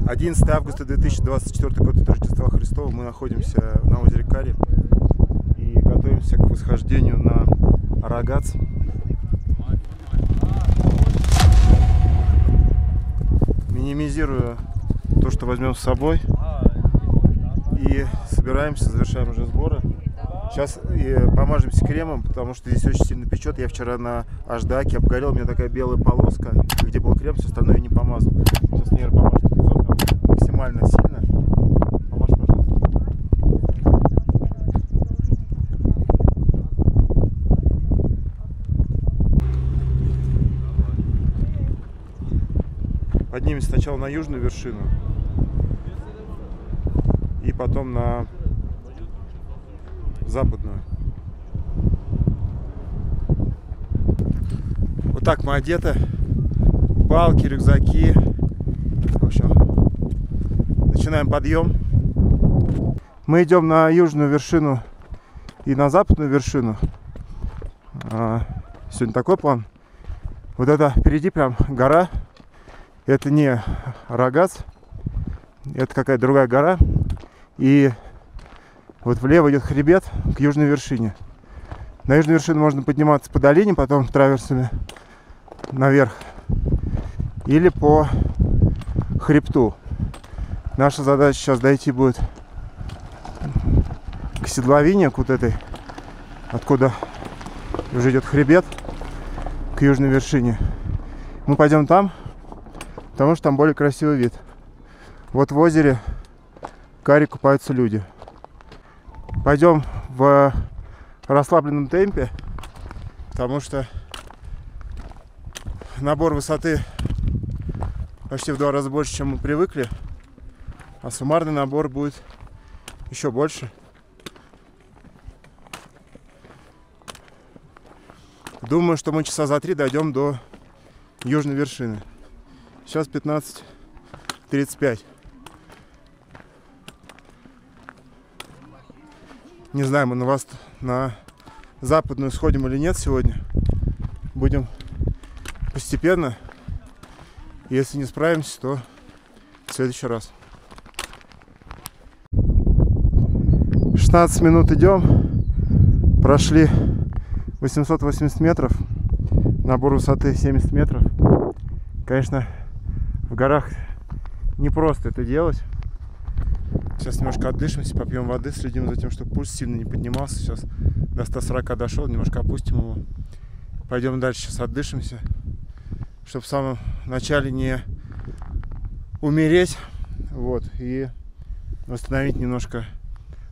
11 августа 2024 год, от Рождества Христова. Мы находимся на озере Кари и готовимся к восхождению на Арагац. Минимизируя то, что возьмем с собой, и собираемся, завершаем уже сборы. Сейчас помажемся кремом, потому что здесь очень сильно печет. Я вчера на Аждаке обгорел, у меня такая белая полоска, где был крем, все остальное я не помазал. Сейчас, наверное, помажу лицо максимально сильно. Помажь, пожалуйста. Поднимемся сначала на южную вершину и потом на западную. Вот так мы одеты. Палки, рюкзаки. В общем, начинаем подъем. Мы идем на южную вершину и на западную вершину. Сегодня такой план. Вот это впереди прям гора. Это не Арагац. Это какая-то другая гора. И вот влево идет хребет к южной вершине. На южную вершину можно подниматься по долине, потом траверсами наверх. Или по хребту. Наша задача сейчас дойти будет к седловине, к вот этой, откуда уже идет хребет, к южной вершине. Мы пойдем там, потому что там более красивый вид. Вот в озере Кари купаются люди. Пойдем в расслабленном темпе, потому что набор высоты почти в 2 раза больше, чем мы привыкли, а суммарный набор будет еще больше. Думаю, что мы часа за 3 дойдем до южной вершины. Сейчас 15:35. Не знаю, мы на западную сходим или нет сегодня. Будем постепенно. Если не справимся, то в следующий раз. 16 минут идем. Прошли 880 метров. Набор высоты 70 метров. Конечно, в горах непросто это делать. Сейчас немножко отдышимся, попьем воды, следим за тем, чтобы пульс сильно не поднимался. Сейчас до 140 дошел, немножко опустим его. Пойдем дальше, сейчас отдышимся, чтобы в самом начале не умереть. Вот, и восстановить немножко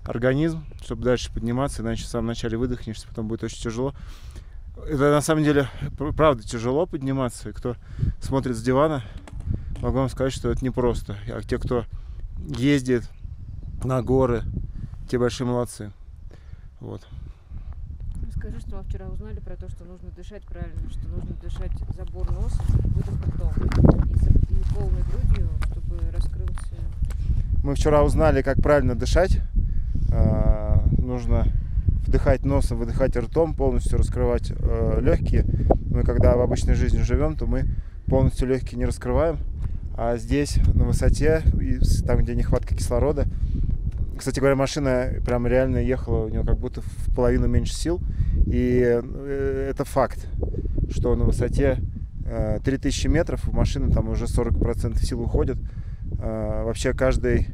организм, чтобы дальше подниматься, иначе в самом начале выдохнешься, потом будет очень тяжело. Это на самом деле, правда, тяжело подниматься. И кто смотрит с дивана, могу вам сказать, что это непросто. А те, кто ездит на горы, те большие молодцы. Вот. Расскажи, что мы вчера узнали про то, что нужно дышать правильно, что нужно дышать забор носом, выдох ртом и полной грудью, чтобы раскрылся. Мы вчера узнали, как правильно дышать. Нужно вдыхать носом, выдыхать ртом, полностью раскрывать легкие. Мы когда в обычной жизни живем, то мы полностью легкие не раскрываем. А здесь, на высоте, там, где нехватка кислорода. Кстати говоря, машина прям реально ехала, у нее как будто в половину меньше сил. И это факт, что на высоте 3000 метров у машины там уже 40% сил уходит. Вообще каждые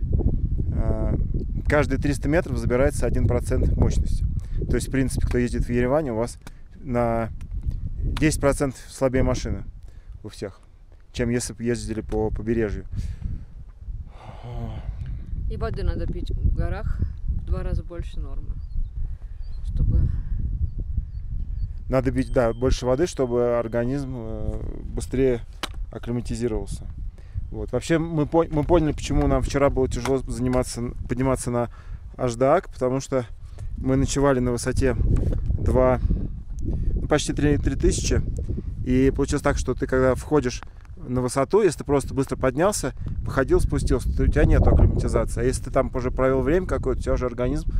300 метров забирается 1% мощности. То есть, в принципе, кто ездит в Ереване, у вас на 10% слабее машины у всех, чем если бы ездили по побережью. И воды надо пить в горах в 2 раза больше нормы, чтобы... Надо пить, да, больше воды, чтобы организм быстрее акклиматизировался. Вот. Вообще мы поняли, почему нам вчера было тяжело подниматься на Аждаак, потому что мы ночевали на высоте почти 3000. И получилось так, что ты когда входишь на высоту, если ты просто быстро поднялся, походил, спустился, то у тебя нет акклиматизации. А если ты там уже провел время какое-то, у тебя уже организм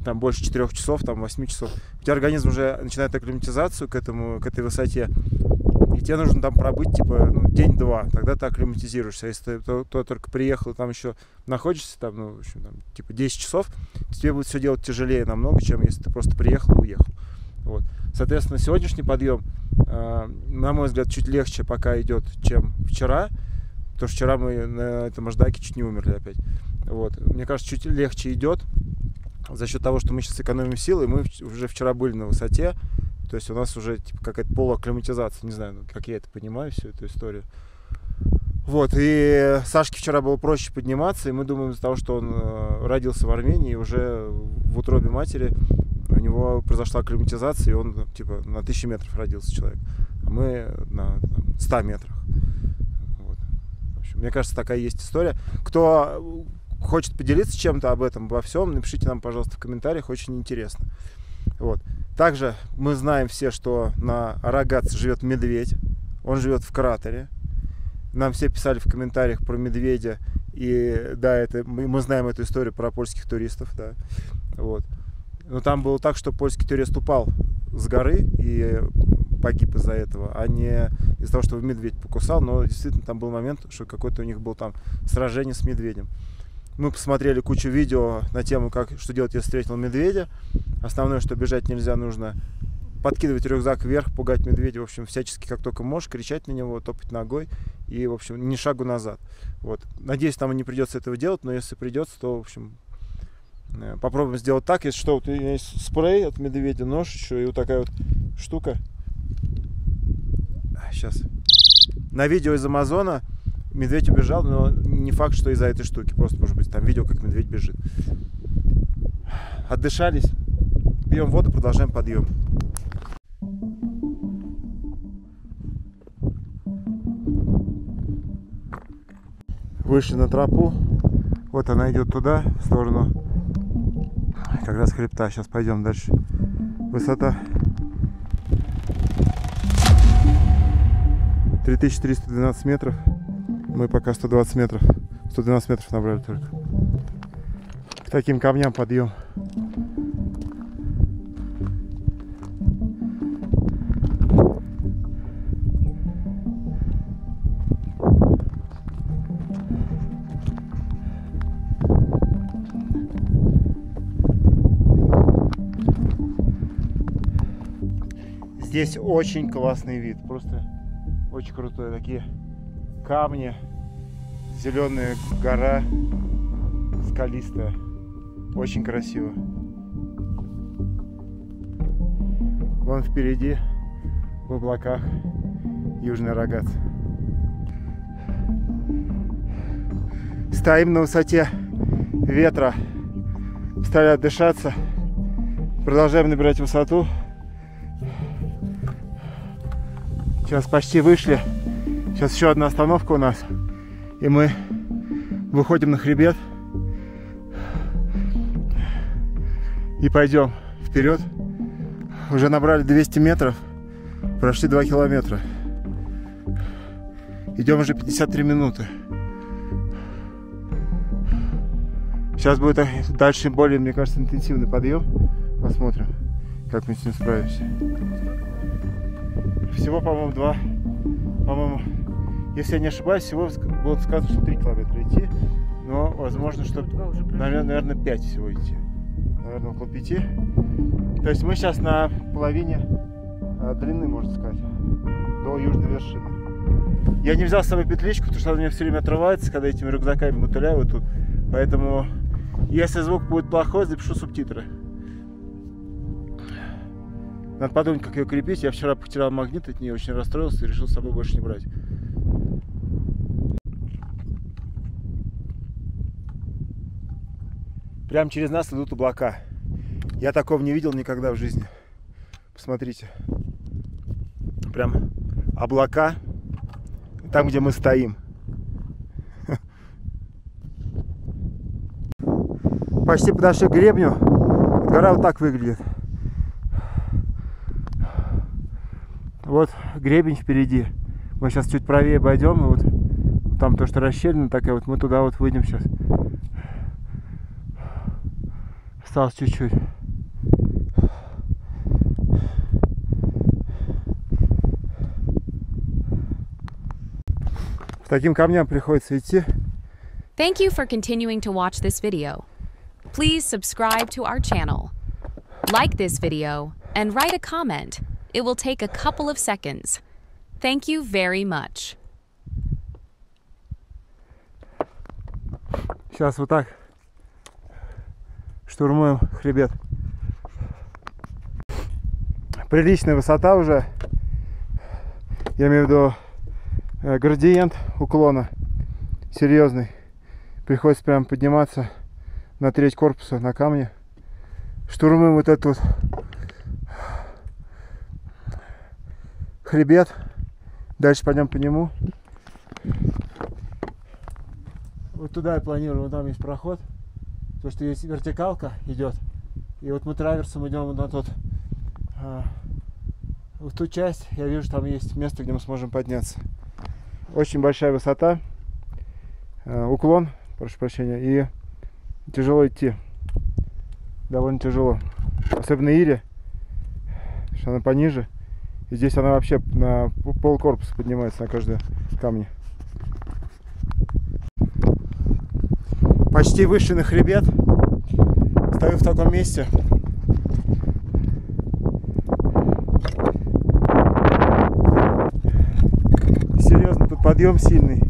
там больше 4 часов, там 8 часов, у тебя организм уже начинает акклиматизацию к этой высоте. И тебе нужно там пробыть, типа, ну, день-два, тогда ты акклиматизируешься. Если ты только приехал, там еще находишься, там, ну, в общем, там, типа 10 часов, тебе будет все делать тяжелее намного, чем если ты просто приехал и уехал. Вот. Соответственно, сегодняшний подъем, на мой взгляд, чуть легче пока идет, чем вчера. Потому что вчера мы на этом аждаке чуть не умерли опять. Вот. Мне кажется, чуть легче идет за счет того, что мы сейчас экономим силы. Мы уже вчера были на высоте. То есть у нас уже типа какая-то полуакклиматизация. Не знаю, как я это понимаю, всю эту историю. Вот. И Сашке вчера было проще подниматься. И мы думаем, из-за того, что он родился в Армении, уже в утробе матери у него произошла акклиматизация, и он типа на 1000 метров родился человек. А мы на 100 метрах. Вот. В общем, мне кажется, такая есть история. Кто хочет поделиться чем-то об этом, обо всем, напишите нам, пожалуйста, в комментариях, очень интересно. Вот. Также мы знаем все, что на Арагатце живет медведь. Он живет в кратере. Нам все писали в комментариях про медведя. И да, это, мы знаем эту историю про польских туристов. Да. Вот. Но там было так, что польский турист упал с горы и погиб из-за этого, а не из-за того, что его медведь покусал. Но действительно там был момент, что какое-то у них было там сражение с медведем. Мы посмотрели кучу видео на тему, что делать, если встретил медведя. Основное, что бежать нельзя, нужно подкидывать рюкзак вверх, пугать медведя, в общем, всячески, как только можешь, кричать на него, топать ногой и, в общем, ни шагу назад. Вот. Надеюсь, нам и не придется этого делать, но если придется, то, в общем, попробуем сделать так. Если что, вот у меня есть спрей от медведя, нож еще и вот такая вот штука. Сейчас. На видео из Амазона медведь убежал, но не факт, что из-за этой штуки. Просто, может быть, там видео, как медведь бежит. Отдышались. Пьем воду, продолжаем подъем. Вышли на тропу. Вот она идет туда, в сторону как раз хребта. Сейчас пойдем дальше. Высота 3312 метров. Мы пока 120 метров. 112 метров набрали только. К таким камням подъем. Здесь очень классный вид, просто очень крутой. Такие камни, зеленая гора, скалистая, очень красиво. Вон впереди, в облаках, Южный Арагатц. Стоим на высоте ветра, стали отдышаться, продолжаем набирать высоту. Сейчас почти вышли. Сейчас еще одна остановка у нас. И мы выходим на хребет. И пойдем вперед. Уже набрали 200 метров. Прошли 2 километра. Идем уже 53 минуты. Сейчас будет дальше более, мне кажется, интенсивный подъем. Посмотрим, как мы с ним справимся. Всего, по-моему, 2. По-моему, если я не ошибаюсь, всего было сказано, что 3 километра идти. Но возможно, что, наверное, 5 всего идти. Наверное, около 5. То есть мы сейчас на половине длины, можно сказать, до южной вершины. Я не взял с собой петличку, потому что она у меня все время отрывается, когда этими рюкзаками мотыляю вот тут. Поэтому, если звук будет плохой, запишу субтитры. Надо подумать, как ее крепить. Я вчера потерял магнит от нее, очень расстроился и решил с собой больше не брать. Прямо через нас идут облака. Я такого не видел никогда в жизни. Посмотрите. Прям облака там, где мы стоим. Почти подошли к гребню. Гора вот так выглядит. Вот гребень впереди. Мы сейчас чуть правее обойдем. И вот там то, что расщелина такая. Вот мы туда вот выйдем сейчас. Осталось чуть-чуть. таким камням приходится идти. Thank you for continuing to watch this video. Please subscribe to our channel. Like this video and write a comment. It will take a couple of seconds. Thank you very much. Сейчас вот так штурмуем хребет. Приличная высота уже. Я имею в виду градиент уклона серьезный. Приходится прям подниматься на треть корпуса на камне. Штурмуем вот этот вот хребет. Дальше пойдем по нему. Вот туда я планирую. Вот там есть проход. То, что есть вертикалка идет. И вот мы траверсом идем на тот, в ту часть. Я вижу, там есть место, где мы сможем подняться. Очень большая высота. Уклон, прошу прощения. И тяжело идти. Довольно тяжело. Особенно Ире. Потому что она пониже. И здесь она вообще на пол корпуса поднимается на каждом камне. Почти вышли на хребет. Стою в таком месте. Серьезно, тут подъем сильный.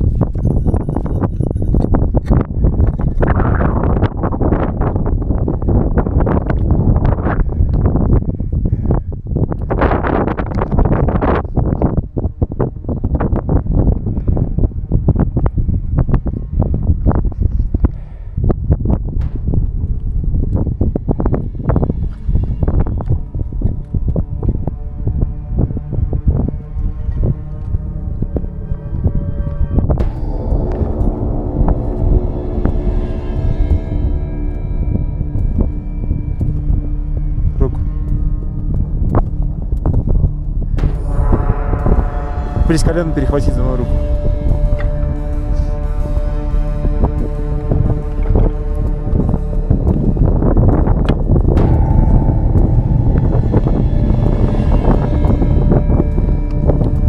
Прись колено, перехватить за мою руку.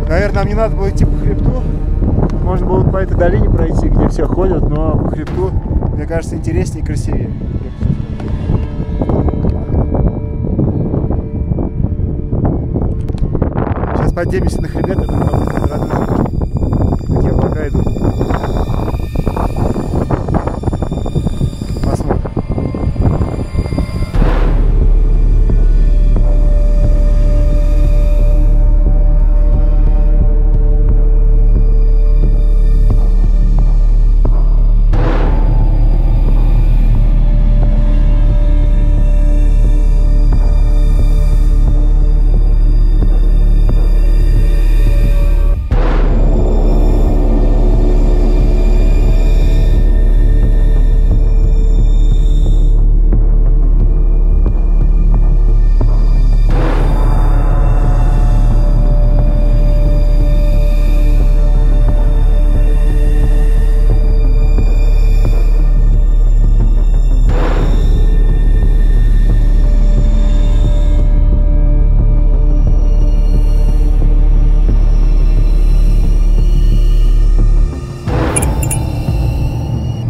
Наверное, нам не надо было идти по хребту. Можно было по этой долине пройти, где все ходят, но по хребту, мне кажется, интереснее и красивее. Сейчас поднимемся на хребет, это там радует, какие облака идут. Посмотрим.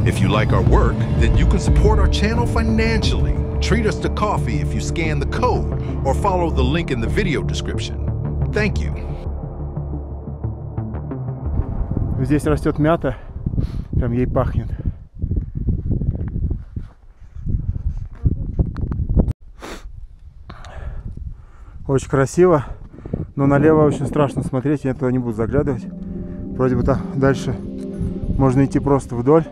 If you like our work, then you can support our channel financially. Treat us to coffee if you scan the code or follow the link in the video description. Thank you. Здесь растет мята, прям ей пахнет. Очень красиво, но налево очень страшно смотреть, я туда не буду заглядывать. Вроде бы там дальше можно идти просто вдоль.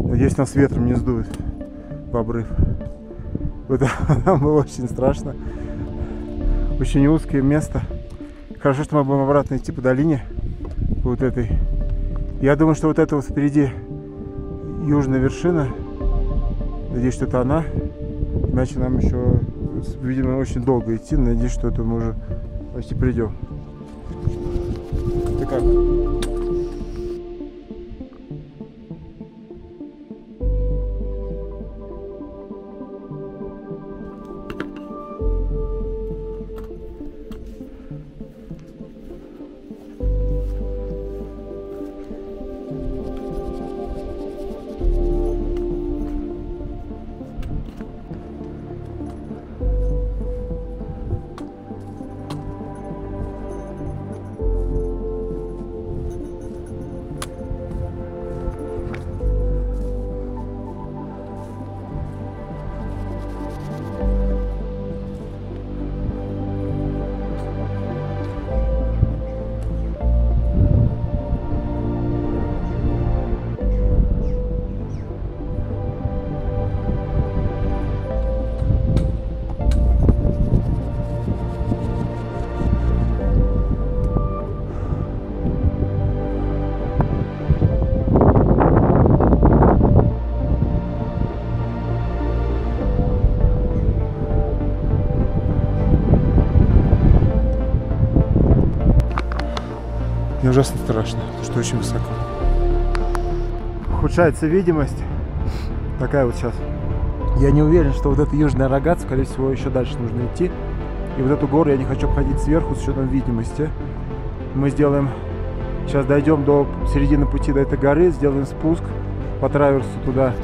Надеюсь, нас ветром не сдует в обрыв. Вот нам было очень страшно. Очень узкое место. Хорошо, что мы будем обратно идти по долине. По вот этой. Я думаю, что вот это вот впереди южная вершина. Надеюсь, что это она. Иначе нам еще, видимо, очень долго идти. Надеюсь, что это мы уже почти придем. Ты как? Мне ужасно страшно, потому что очень высоко. Ухудшается видимость. Такая вот сейчас. Я не уверен, что вот эта южная рогатка, скорее всего, еще дальше нужно идти. И вот эту гору я не хочу обходить сверху с учетом видимости. Мы сделаем... Сейчас дойдем до середины пути до этой горы, сделаем спуск по траверсу туда,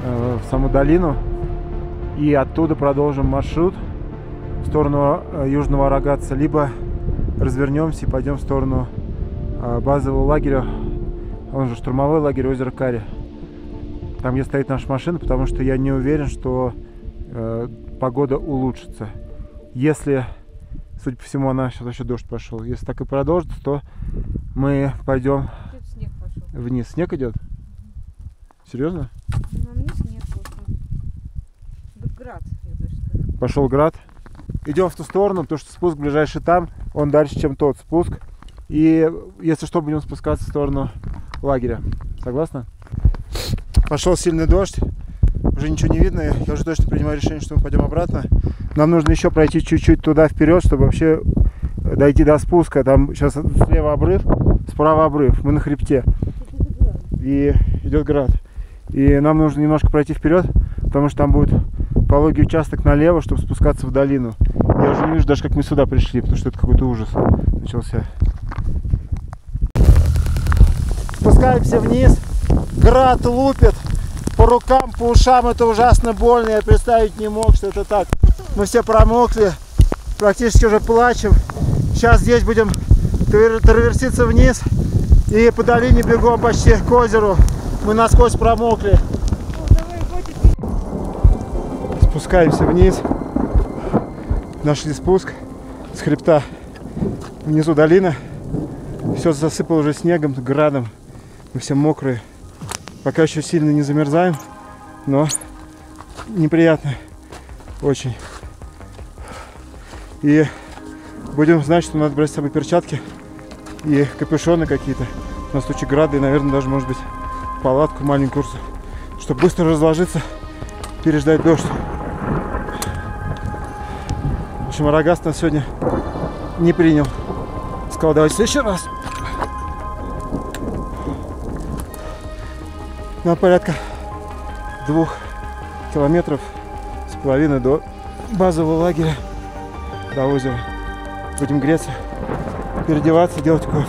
в саму долину. И оттуда продолжим маршрут в сторону южного рогатца. Либо развернемся и пойдем в сторону базового лагеря, он же штурмовой лагерь озера Кари. Там, где стоит наша машина, потому что я не уверен, что погода улучшится. Если, судя по всему, она сейчас вообще дождь пошел. Если так и продолжится, то мы пойдем Снег пошел. вниз. Снег идет? Серьезно? Ну, вниз снег пошел. Да град, я даже скажу. Пошел град. Идем в ту сторону, потому что спуск ближайший там, он дальше, чем тот спуск. И если что, будем спускаться в сторону лагеря. Согласна? Пошел сильный дождь. Уже ничего не видно. Я уже точно принимаю решение, что мы пойдем обратно. Нам нужно еще пройти чуть-чуть туда вперед, чтобы вообще дойти до спуска. Там сейчас слева обрыв, справа обрыв. Мы на хребте. И идет град. И нам нужно немножко пройти вперед, потому что там будет пологий участок налево, чтобы спускаться в долину. Я уже не вижу даже, как мы сюда пришли, потому что это какой-то ужас начался. Спускаемся вниз. Град лупит по рукам, по ушам. Это ужасно больно. Я представить не мог, что это так. Мы все промокли. Практически уже плачем. Сейчас здесь будем траверситься вниз. И по долине бегом почти к озеру. Мы насквозь промокли. Спускаемся вниз. Нашли спуск с хребта. Внизу долина. Все засыпало уже снегом, градом. Мы все мокрые. Пока еще сильно не замерзаем, но неприятно очень. И будем знать, что надо брать с собой перчатки и капюшоны какие-то на случай града. И, наверное, даже, может быть, палатку маленькую, чтобы быстро разложиться, переждать дождь. В общем, рогаст нас сегодня не принял. Сказал, давайте в следующий раз. На порядка 2,5 километров до базового лагеря, до озера. Будем греться, переодеваться, делать кофе.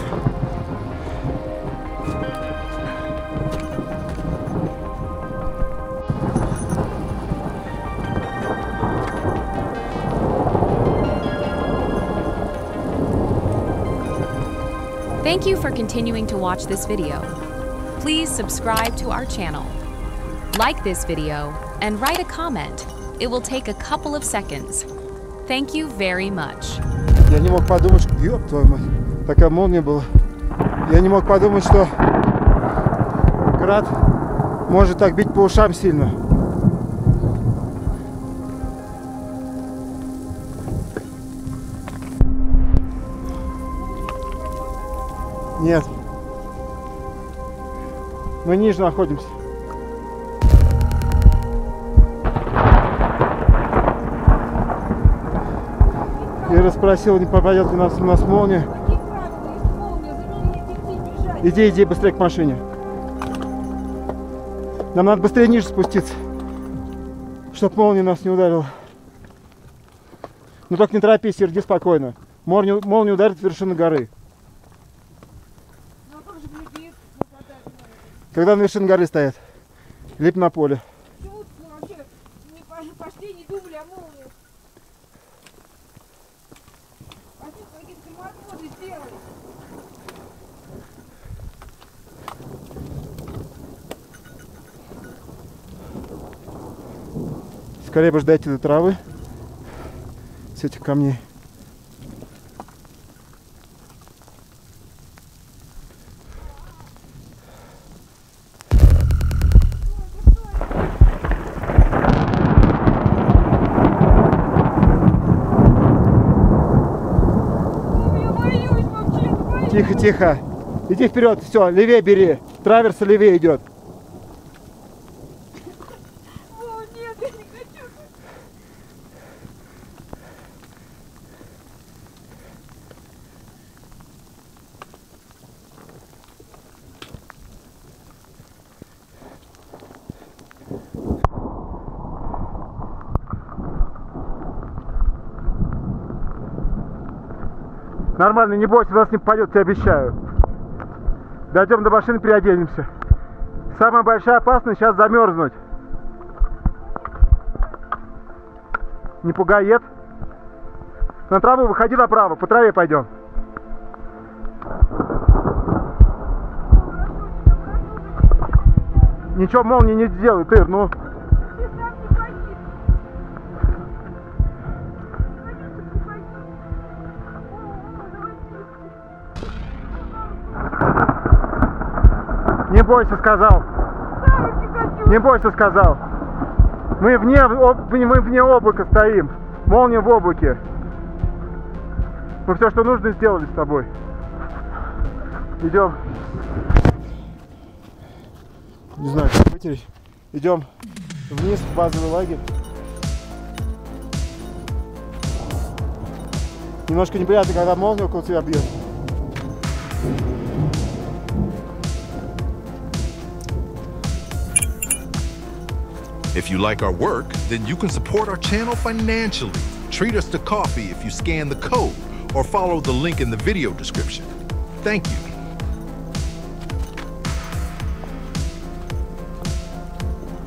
Thank you for continuing to watch this video. Please subscribe to our channel. Like this video and write a comment. It will take a couple of seconds. Thank you very much. Я не мог подумать, что... Ёб твою мать, такая молния была. Я не мог подумать, что град может так бить по ушам сильно. Нет. Мы ниже находимся. Я расспросил, не попадет ли нас молния. Иди быстрее к машине. Нам надо быстрее ниже спуститься, чтоб молния нас не ударила. Но только не торопись, иди спокойно. Молния ударит в вершину горы. Когда на вершине горы стоят, либо на поле. Почему вообще не пошли, не думали о молнии? Пошли какие-то мармоты сделали. Скорее бы ждать этой травы с этих камней. Тихо, тихо. Иди вперед, все, левее бери. Траверса левее идет. О, нет, я не хочу. Нормально, не бойся, у нас не попадет, тебе обещаю. Дойдем до машины, переоденемся. Самая большая опасность сейчас замерзнуть. Не пугает. На траву выходи направо, по траве пойдем. Ничего молнии не сделает, Ир, ну. Не бойся, сказал. Не бойся, сказал. Мы вне облака стоим. Молния в облаке. Мы все, что нужно, сделали с тобой. Идем. Не знаю, как вытереть. Идем вниз в базовый лагерь. Немножко неприятно, когда молния около тебя бьет. If you like our work, then you can support our channel financially. Treat us to coffee if you scan the code or follow the link in the video description. Thank you.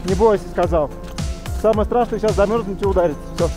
Не бойся, сказал. Самое страшное сейчас замерзнуть и удариться. Все.